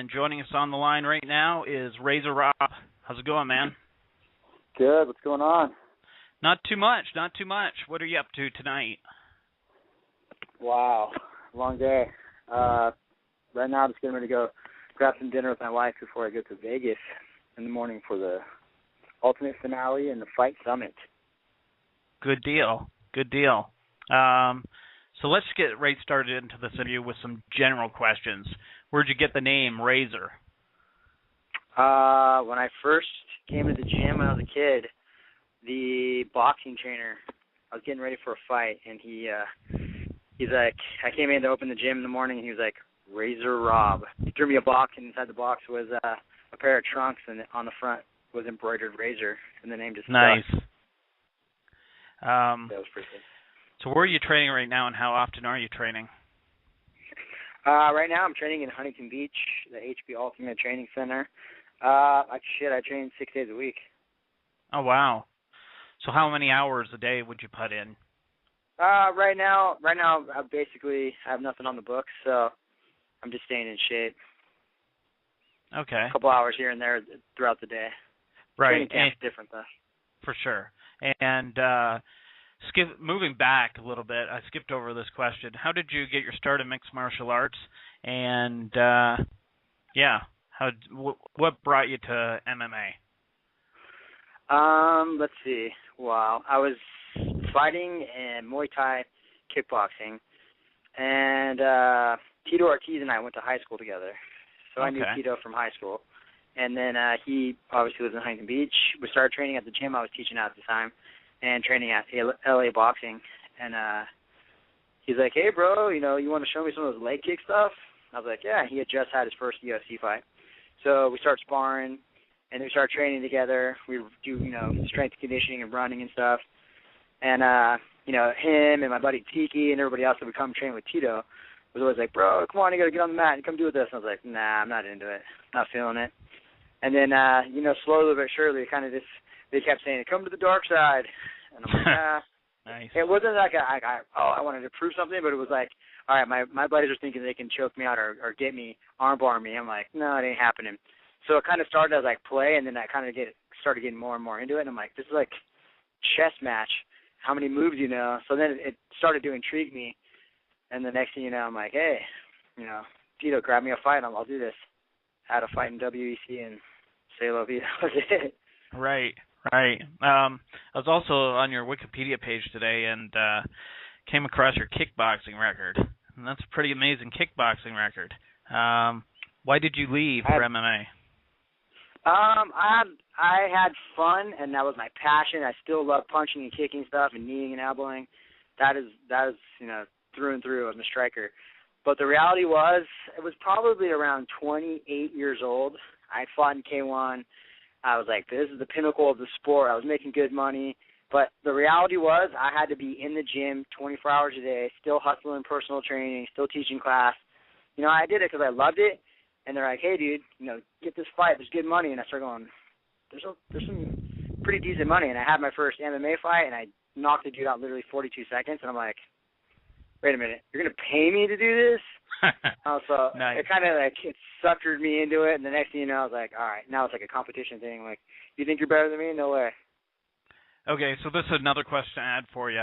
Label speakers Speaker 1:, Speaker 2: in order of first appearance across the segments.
Speaker 1: and joining us on the line right now is Razor Rob. How's it going, man?
Speaker 2: Good. What's going on?
Speaker 1: Not too much. What are you up to tonight?
Speaker 2: Wow, long day. Right now I'm just getting ready to go grab some dinner with my wife before I go to Vegas in the morning for the ultimate finale and the Fight Summit.
Speaker 1: Good deal. So let's get right started into this interview with some general questions. Where'd you get the name Razor?
Speaker 2: When I first came to the gym when I was a kid, the boxing trainer, I was getting ready for a fight, and he's like, I came in to open the gym in the morning, and he was like, Razor Rob. He threw me a box, and inside the box was a pair of trunks, and on the front was embroidered Razor, and the name just
Speaker 1: nice.
Speaker 2: stuck. That was pretty good.
Speaker 1: So where are you training right now, and how often are you training?
Speaker 2: Right now I'm training in Huntington Beach, the HB Ultimate Training Center. I train 6 days a week.
Speaker 1: Oh, wow. So how many hours a day would you put in?
Speaker 2: Right now I basically have nothing on the books, so I'm just staying in shape.
Speaker 1: Okay.
Speaker 2: A couple hours here and there throughout the day.
Speaker 1: Right.
Speaker 2: Training camp's different, though.
Speaker 1: For sure. And moving back a little bit, I skipped over this question. How did you get your start in mixed martial arts? And, what brought you to MMA?
Speaker 2: Let's see. Wow. I was fighting in Muay Thai kickboxing, and Tito Ortiz and I went to high school together. So I knew Tito from high school. And then he obviously lives in Huntington Beach. We started training at the gym I was teaching at the time and training at LA Boxing. And he's like, hey, bro, you want to show me some of those leg kick stuff? I was like, yeah. He had just had his first UFC fight. So we started sparring, and then we started training together. We would do, strength conditioning and running and stuff. And, him and my buddy Tiki and everybody else that would come train with Tito was always like, bro, come on, you got to get on the mat and come do this. And I was like, nah, I'm not into it. Not feeling it. And then, slowly but surely, they kept saying, come to the dark side. And I'm like, nah.
Speaker 1: Nice.
Speaker 2: It wasn't like I wanted to prove something, but it was like, all right, my buddies are thinking they can choke me out or get me, armbar me. I'm like, no, it ain't happening. So it kind of started as like play, and then I kind of started getting more and more into it. And I'm like, this is like chess match. How many moves you know? So then it started to intrigue me. And the next thing you know, I'm like, hey, Tito, grab me a fight. I'll do this. Had a fight in WEC and say la vida. That was it.
Speaker 1: Right. I was also on your Wikipedia page today and came across your kickboxing record. And that's a pretty amazing kickboxing record. Why did you leave for MMA?
Speaker 2: I had fun, and that was my passion. I still love punching and kicking stuff and kneeing and elbowing. That is through and through. I'm a striker. But the reality was, it was probably around 28 years old. I fought in K1. I was like, this is the pinnacle of the sport. I was making good money. But the reality was, I had to be in the gym 24 hours a day, still hustling personal training, still teaching class. I did it because I loved it. And they're like, hey, dude, get this fight. There's good money. And I started going, there's some pretty decent money. And I had my first MMA fight, and I knocked the dude out literally 42 seconds. And I'm like, wait a minute, you're going to pay me to do this? So
Speaker 1: nice.
Speaker 2: It kind of it suckered me into it. And the next thing you know, I was like, all right, now it's like a competition thing. Like, you think you're better than me? No way.
Speaker 1: Okay, so this is another question to add for you.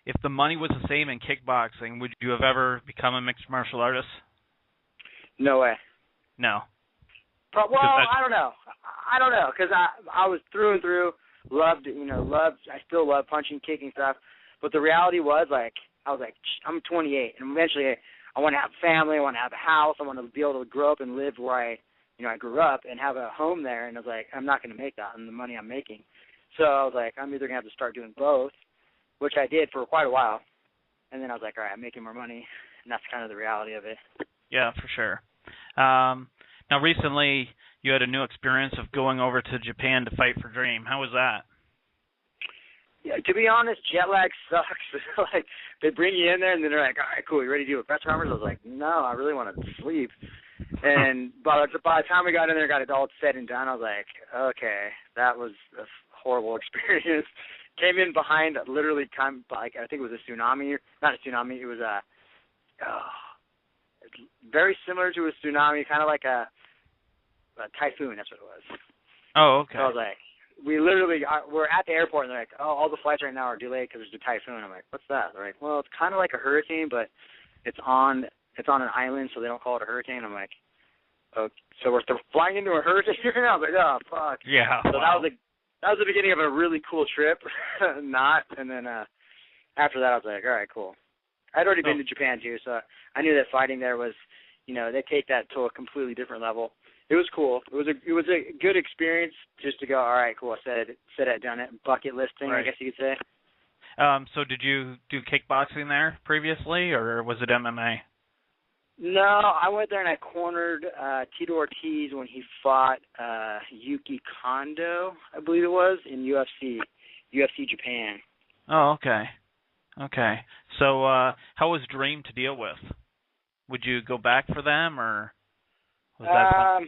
Speaker 1: If the money was the same in kickboxing, would you have ever become a mixed martial artist?
Speaker 2: No way.
Speaker 1: No.
Speaker 2: But, well, I don't know. Because I was through and through, loved, I still love punching, kicking stuff. But the reality was, I was like, I'm 28, and eventually I want to have a family, I want to have a house, I want to be able to grow up and live where I grew up and have a home there. And I was like, I'm not going to make that on the money I'm making. So I was like, I'm either going to have to start doing both, which I did for quite a while. And then I was like, all right, I'm making more money, and that's kind of the reality of it.
Speaker 1: Yeah, for sure. Now, recently you had a new experience of going over to Japan to fight for Dream. How was that?
Speaker 2: Yeah, to be honest, jet lag sucks. They bring you in there, and then they're like, all right, cool, you ready to do a press conference? I was like, no, I really want to sleep. And by the time we got in there, got it all said and done, I was like, okay, that was a horrible experience. Came in behind, literally, I think it was a tsunami. Not a tsunami, it was very similar to a tsunami, kind of like a typhoon. That's what it was.
Speaker 1: Oh, okay.
Speaker 2: So I was like, we're at the airport, and they're like, oh, all the flights right now are delayed because there's a typhoon. I'm like, what's that? They're like, well, it's kind of like a hurricane, but it's on an island, so they don't call it a hurricane. I'm like, okay, so we're flying into a hurricane here now? I was like, oh, fuck.
Speaker 1: Yeah.
Speaker 2: So
Speaker 1: wow.
Speaker 2: that was the beginning of a really cool trip. And then after that, I was like, all right, cool. I'd already been to Japan, too, so I knew that fighting there was, they take that to a completely different level. It was cool. It was a good experience just to go, all right, cool, I said I'd done it. Bucket list thing, right. I guess you could say.
Speaker 1: So did you do kickboxing there previously, or was it MMA?
Speaker 2: No, I went there and I cornered Tito Ortiz when he fought Yuki Kondo, I believe it was, in UFC Japan.
Speaker 1: Oh, okay. Okay. So how was Dream to deal with? Would you go back for them, or was that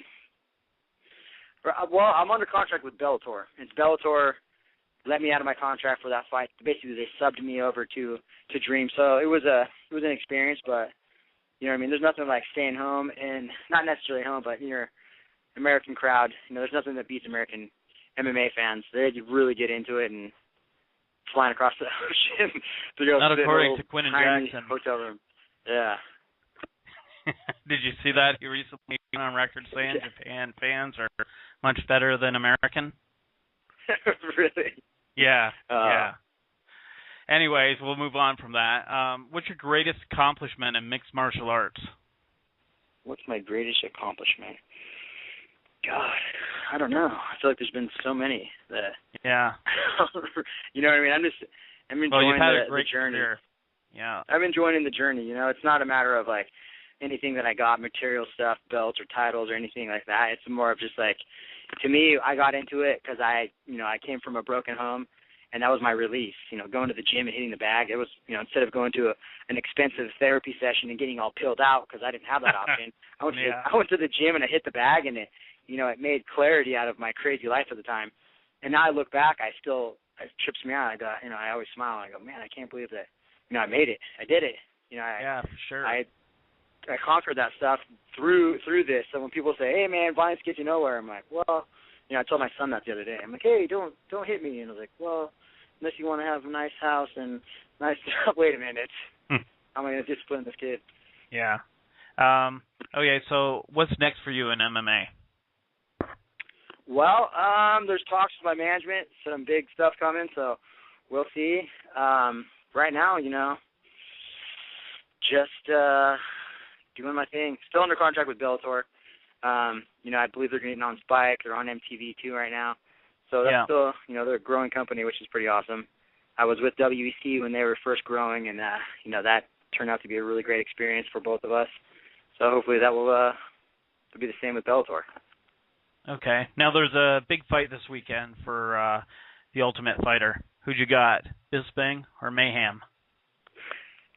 Speaker 2: well, I'm under contract with Bellator. It's Bellator let me out of my contract for that fight. Basically, they subbed me over to Dream. So it was an experience, but you know what I mean? There's nothing like staying home, and not necessarily home, but your American crowd, there's nothing that beats American MMA fans. They really get into it and flying across the ocean to go
Speaker 1: not
Speaker 2: sit
Speaker 1: according
Speaker 2: in a
Speaker 1: to Quinn and Jackson
Speaker 2: hotel room. Yeah.
Speaker 1: Did you see that? He recently went on record saying Japan fans are much better than American.
Speaker 2: Really?
Speaker 1: Yeah. Yeah. Anyways, we'll move on from that. What's your greatest accomplishment in mixed martial arts?
Speaker 2: What's my greatest accomplishment? God, I don't know. I feel like there's been so many that.
Speaker 1: Yeah.
Speaker 2: You know what I mean? I'm enjoying the journey.
Speaker 1: Career. Yeah.
Speaker 2: I'm enjoying the journey. It's not a matter of like anything that I got, material stuff, belts or titles or anything like that. It's more of just like, to me, I got into it because I came from a broken home, and that was my release. Going to the gym and hitting the bag. It was, instead of going to an expensive therapy session and getting all pilled out because I didn't have that option. I went to the gym and I hit the bag, and it made clarity out of my crazy life at the time. And now I look back, it trips me out. I always smile. I go, man, I can't believe that. I made it. I did it.
Speaker 1: Yeah, for sure.
Speaker 2: I conquered that stuff through this. So when people say, hey, man, violence gets you nowhere, I'm like, well, I told my son that the other day. I'm like, hey, don't hit me. And I was like, well, unless you want to have a nice house and nice stuff. Wait a minute. I'm going to discipline this kid.
Speaker 1: Yeah. Okay, so what's next for you in MMA?
Speaker 2: Well, there's talks with my management, some big stuff coming, so we'll see. Right now, just doing my thing. Still under contract with Bellator. I believe they're getting on Spike. They're on MTV too right now. So that's still, they're a growing company, which is pretty awesome. I was with WEC when they were first growing, and, that turned out to be a really great experience for both of us. So hopefully that will be the same with Bellator.
Speaker 1: Okay. Now there's a big fight this weekend for the Ultimate Fighter. Who'd you got, Bisping or Mayhem?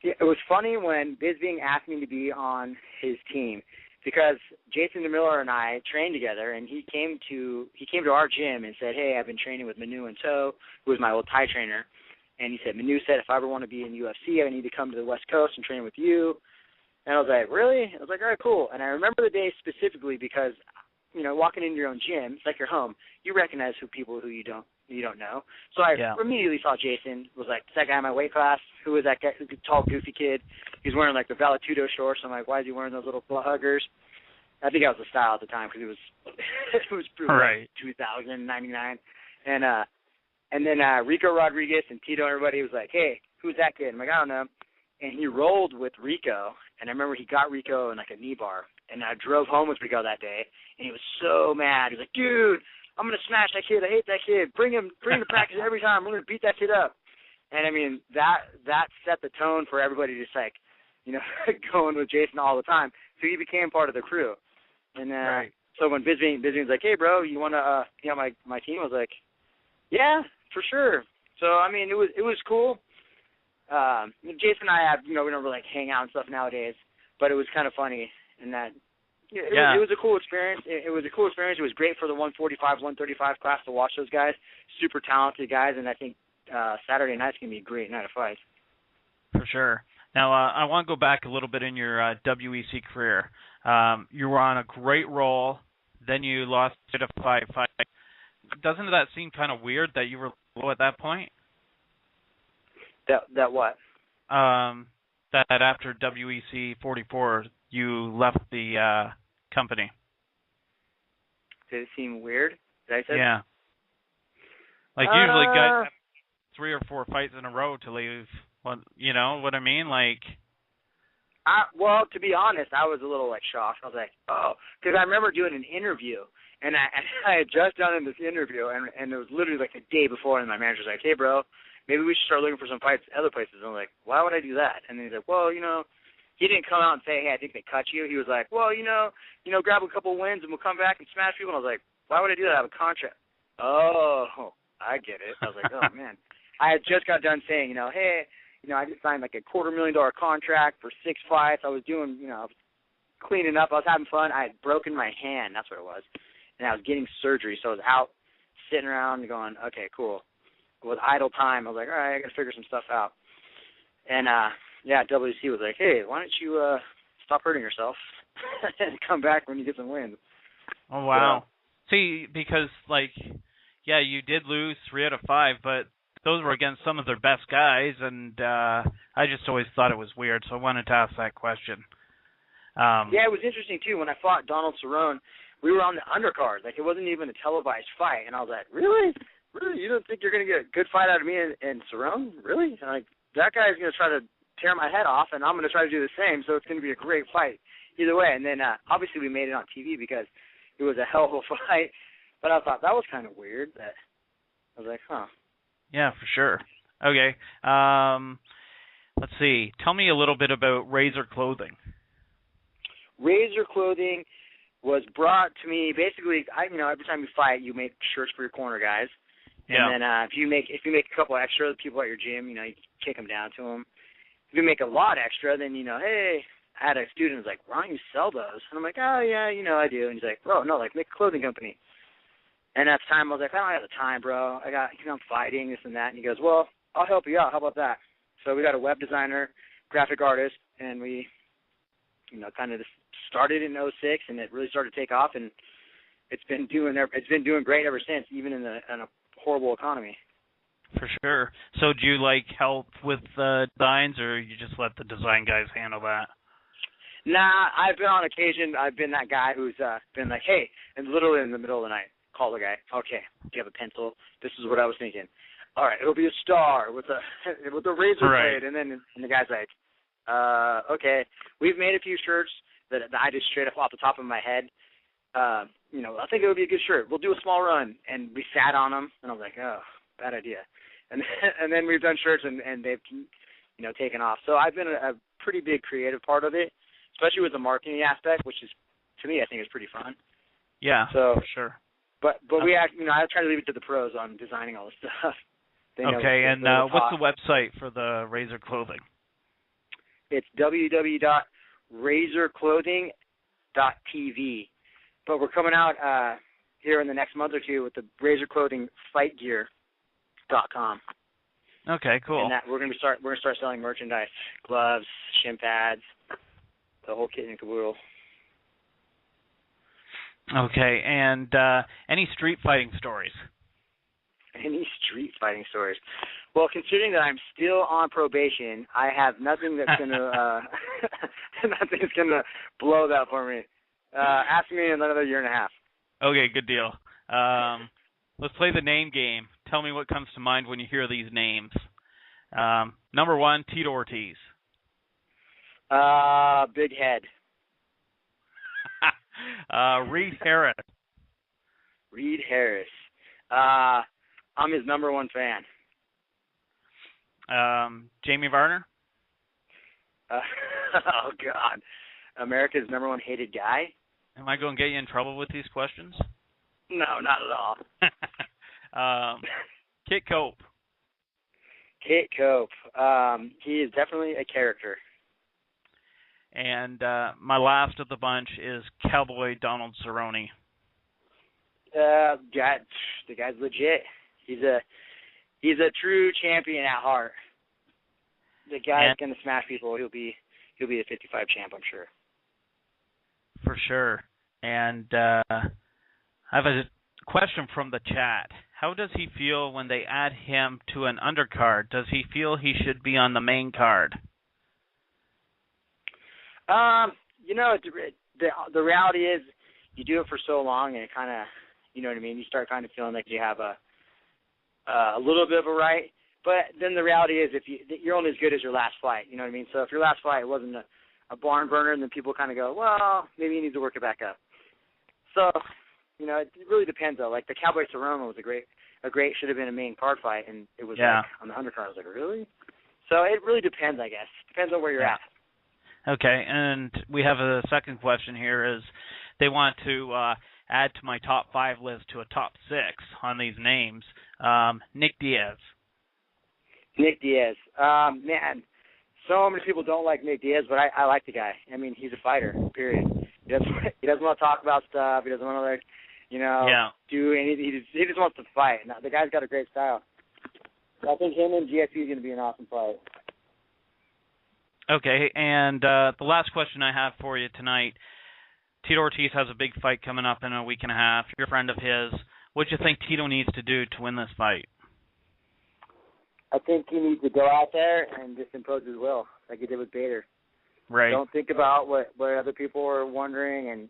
Speaker 2: Yeah, it was funny when Bisping asked me to be on his team because Jason DeMiller and I trained together, and he came to our gym and said, hey, I've been training with Manu and Toe, who was my old Thai trainer. And he said, Manu said, if I ever want to be in UFC, I need to come to the West Coast and train with you. And I was like, really? I was like, all right, cool. And I remember the day specifically because, walking into your own gym, it's like your home. You recognize people who you don't know. So I immediately saw Jason, was like, that guy in my weight class, who was that guy, the tall, goofy kid? He's wearing like the Valetudo shorts. I'm like, why is he wearing those little butt huggers? I think that was the style at the time because it was
Speaker 1: right.
Speaker 2: 2099. And then Rico Rodriguez and Tito and everybody was like, hey, who's that kid? I'm like, I don't know. And he rolled with Rico, and I remember he got Rico in like a knee bar. And I drove home with Rico that day, and he was so mad. He was like, dude, I'm going to smash that kid. I hate that kid. Bring him to practice every time. I'm going to beat that kid up. And, I mean, that set the tone for everybody just, like, going with Jason all the time. So he became part of the crew. And
Speaker 1: right.
Speaker 2: So when Bisping was like, hey, bro, you want to be on my team? I was like, yeah, for sure. So, I mean, it was cool. Jason and I have, we don't really like hang out and stuff nowadays, but it was kind of funny in that it was a cool experience. It was a cool experience. It was great for the 145, 135 class to watch those guys. Super talented guys, and I think Saturday night's going to be a great night of fights.
Speaker 1: For sure. Now, I want to go back a little bit in your WEC career. You were on a great roll, then you lost it a 5 fight. Doesn't that seem kind of weird that you were low at that point?
Speaker 2: That what?
Speaker 1: That after WEC 44, you left the company.
Speaker 2: Did it seem weird? Did I say?
Speaker 1: Yeah. Like usually guys have 3 or 4 fights in a row to leave. You know what I mean? Like.
Speaker 2: Well, to be honest, I was a little like shocked. I was like, oh, because I remember doing an interview, and I had just done this interview, and it was literally like the day before, and my manager's like, hey, bro, maybe we should start looking for some fights other places. And I'm like, why would I do that? And then he's like, well, he didn't come out and say, hey, I think they cut you. He was like, well, grab a couple wins and we'll come back and smash people. And I was like, why would I do that? I have a contract. Oh, I get it. I was like, oh, man. I had just got done saying, hey, I just signed like a $250,000 contract for 6 fights. I was doing, I was cleaning up. I was having fun. I had broken my hand. That's what it was. And I was getting surgery. So I was out sitting around going, okay, cool. With idle time, I was like, all right, I got to figure some stuff out. And, WC was like, hey, why don't you stop hurting yourself and come back when you get some wins.
Speaker 1: Oh, wow. So, see, because, you did lose 3 out of 5, but those were against some of their best guys, and I just always thought it was weird, so I wanted to ask that question.
Speaker 2: It was interesting, too. When I fought Donald Cerrone, we were on the undercard. Like, it wasn't even a televised fight, and I was like, really? Really? You don't think you're going to get a good fight out of me and Cerrone? Really? Like, that guy's going to try to tear my head off, and I'm going to try to do the same, so it's going to be a great fight either way. And then, obviously, we made it on TV because it was a hell of a fight, but I thought that was kind of weird. That I was like, huh.
Speaker 1: Yeah, for sure. Okay. Let's see. Tell me a little bit about Razor Clothing.
Speaker 2: Razor Clothing was brought to me. Basically, every time you fight, you make shirts for your corner guys.
Speaker 1: Yeah.
Speaker 2: And then if you make a couple extra, the people at your gym, you kick them down to them. If you make a lot extra, then hey, I had a student who's like, why don't you sell those? And I'm like, oh yeah, I do. And he's like, bro, no, make a clothing company. And at the time, I was like, I don't have the time, bro. I got, I'm fighting, this and that. And he goes, well, I'll help you out. How about that? So we got a web designer, graphic artist, and we, kind of just started in '06, and it really started to take off, and it's been doing great ever since, even in a horrible economy.
Speaker 1: For sure. So do you help with designs, or you just let the design guys handle that?
Speaker 2: Nah, I've been on occasion. I've been that guy who's been like, hey, and literally in the middle of the night, call the guy. Okay, do you have a pencil? This is what I was thinking. All right, it'll be a star with a razor blade, and then the guy's like, okay. We've made a few shirts that I just straight up off the top of my head. I think it would be a good shirt. We'll do a small run, and we sat on them, and I was like, oh, bad idea. And then we've done shirts, and they've taken off. So I've been a pretty big creative part of it, especially with the marketing aspect, which is, to me, I think is pretty fun.
Speaker 1: Yeah,
Speaker 2: so
Speaker 1: for sure.
Speaker 2: But we I try to leave it to the pros on designing all this stuff.
Speaker 1: Okay, and what's the website for the Razor Clothing?
Speaker 2: It's www.razorclothing.tv. But we're coming out here in the next month or two with the Razor Clothing FightGear.com.
Speaker 1: Okay, cool.
Speaker 2: And we're gonna start selling merchandise, gloves, shin pads, the whole kit and caboodle. Okay,
Speaker 1: and any street fighting stories?
Speaker 2: Any street fighting stories? Well, considering that I'm still on probation, I have nothing that's gonna nothing's gonna blow that for me. Ask me in another year and a half.
Speaker 1: Okay, good deal. Let's play the name game. Tell me what comes to mind when you hear these names. Number 1, Tito Ortiz.
Speaker 2: Big head.
Speaker 1: Reed Harris.
Speaker 2: Reed Harris. I'm his number 1 fan.
Speaker 1: Jamie Varner.
Speaker 2: Oh God, America's number 1 hated guy.
Speaker 1: Am I going to get you in trouble with these questions?
Speaker 2: No, not at all.
Speaker 1: Kit Cope.
Speaker 2: Kit Cope. He is definitely a character.
Speaker 1: And my last of the bunch is Cowboy Donald Cerrone.
Speaker 2: The guy's legit. He's a true champion at heart. The guy's going to smash people. He'll be the 55 champ, I'm sure.
Speaker 1: For sure. And I have a question from the chat. How does he feel when they add him to an undercard? Does he feel he should be on the main card?
Speaker 2: You know, the reality is you do it for so long, and it kind of, you know what I mean, you start kind of feeling like you have a little bit of a right. But then the reality is you're only as good as your last fight, you know what I mean? So if your last fight wasn't a barn burner, then people kind of go, well, maybe you need to work it back up. So, you know, it really depends, though. Like the Cowboy Cerrone was a great should have been a main card fight, and it was like on the undercard. I was like, really? So it really depends, I guess. Depends on where you're at.
Speaker 1: Okay, and we have a second question here is they want to add to my top 5 list to a top 6 on these names. Nick Diaz.
Speaker 2: Nick Diaz. Man, so many people don't like Nick Diaz, but I like the guy. I mean, he's a fighter, period. He doesn't want to talk about stuff. He doesn't want to, like, you know, do anything. He just wants to fight. Now, the guy's got a great style. So I think him and GSP is going to be an awesome fight.
Speaker 1: Okay, and the last question I have for you tonight, Tito Ortiz has a big fight coming up in a week and a half. You're a friend of his. What do you think Tito needs to do to win this fight?
Speaker 2: I think he needs to go out there and just impose his will, like he did with Bader.
Speaker 1: Right.
Speaker 2: Don't think about what other people are wondering and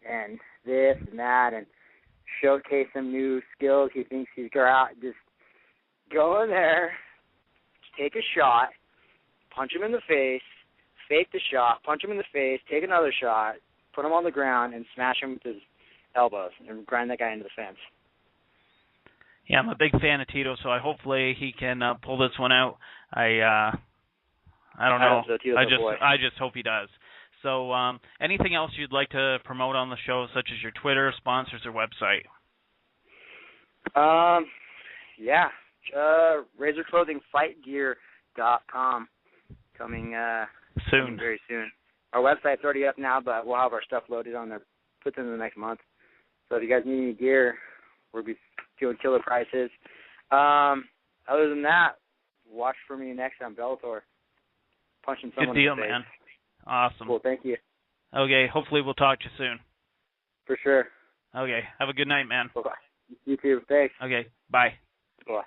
Speaker 2: this and that, and showcase some new skills he thinks he's got out. Just go in there, take a shot, punch him in the face, fake the shot, punch him in the face, take another shot, put him on the ground, and smash him with his elbows and grind that guy into the fence.
Speaker 1: Yeah, I'm a big fan of Tito, so hopefully he can pull this one out. I don't know. I just hope he does. So, anything else you'd like to promote on the show, such as your Twitter, sponsors, or website?
Speaker 2: Yeah. RazorClothingFightGear.com coming
Speaker 1: soon.
Speaker 2: Very soon. Our website's already up now, but we'll have our stuff loaded on there, put in the next month. So if you guys need any gear, we'll be doing killer prices. Other than that, watch for me next on Bellator. Punching someone
Speaker 1: Good deal,
Speaker 2: in the face.
Speaker 1: man. Awesome.
Speaker 2: Cool, thank you.
Speaker 1: Okay, hopefully we'll talk to you soon.
Speaker 2: For sure.
Speaker 1: Okay, have a good night, man.
Speaker 2: Bye-bye. You too, thanks.
Speaker 1: Okay, bye.
Speaker 2: Bye.